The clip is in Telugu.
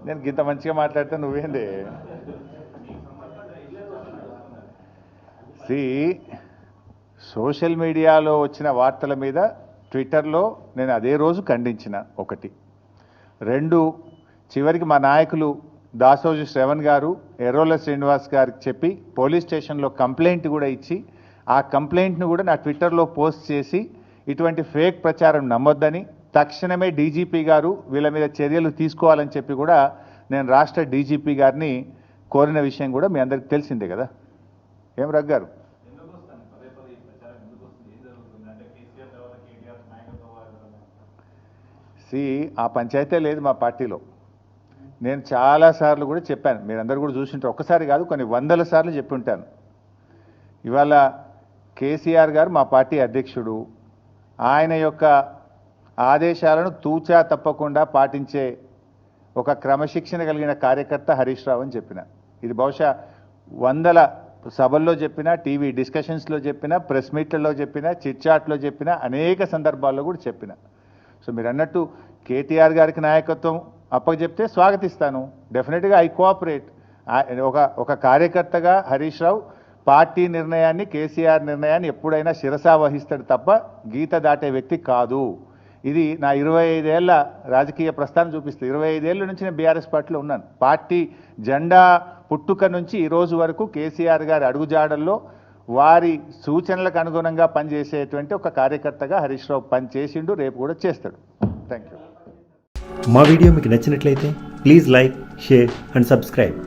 నేను గింత మంచిగా మాట్లాడితే నువ్వేంది? సోషల్ మీడియాలో వచ్చిన వార్తల మీద ట్విట్టర్లో నేను అదే రోజు ఖండించిన. 1, 2 చివరికి మా నాయకులు దాసోజు శ్రవణ్ గారు ఎర్రోల శ్రీనివాస్ గారికి చెప్పి పోలీస్ స్టేషన్లో కంప్లైంట్ కూడా ఇచ్చి ఆ కంప్లైంట్ను కూడా నా ట్విట్టర్లో పోస్ట్ చేసి ఇటువంటి ఫేక్ ప్రచారం నమ్మొద్దని తక్షణమే డీజీపీ గారు వీళ్ళ మీద చర్యలు తీసుకోవాలని చెప్పి కూడా నేను రాష్ట్ర డీజీపీ గారిని కోరిన విషయం కూడా మీ అందరికీ తెలిసిందే కదా. ఏం రగ్గారు? ఆ పంచాయతీ లేదు మా పార్టీలో. నేను చాలాసార్లు కూడా చెప్పాను, మీరందరూ కూడా చూసింటారు. ఒక్కసారి కాదు, కొన్ని వందల సార్లు చెప్పి ఉంటాను. ఇవాళ కేసీఆర్ గారు మా పార్టీ అధ్యక్షుడు. ఆయన యొక్క ఆదేశాలను తూచా తప్పకుండా పాటించే ఒక క్రమశిక్షణ కలిగిన కార్యకర్త హరీష్ రావు అని చెప్పిన. ఇది బహుశా వందల సభల్లో చెప్పిన, టీవీ డిస్కషన్స్లో చెప్పిన, ప్రెస్ మీట్లలో చెప్పిన, చిట్ చాట్లో చెప్పిన, అనేక సందర్భాల్లో కూడా చెప్పిన. సో మీరు అన్నట్టు కేటీఆర్ గారికి నాయకత్వం అప్పచెప్తే స్వాగతిస్తాను. డెఫినెట్గా ఐ కోఆపరేట్. ఒక కార్యకర్తగా హరీష్ రావు పార్టీ నిర్ణయాన్ని, కేసీఆర్ నిర్ణయాన్ని ఎప్పుడైనా శిరసా వహిస్తాడు తప్ప గీత దాటే వ్యక్తి కాదు. ఇది నా 25 ఏళ్ల రాజకీయ ప్రస్థానం చూపిస్తుంది. 25 ఏళ్ళ నుంచి నేను బీఆర్ఎస్ పార్టీలో ఉన్నాను. పార్టీ జెండా పుట్టుక నుంచి ఈ రోజు వరకు కేసీఆర్ గారి అడుగుజాడల్లో వారి సూచనలకు అనుగుణంగా పనిచేసేటువంటి ఒక కార్యకర్తగా హరీష్ రావు పనిచేసిండు, రేపు కూడా చేస్తాడు. Thank you. మా వీడియో మీకు నచ్చినట్లయితే please like, share and subscribe.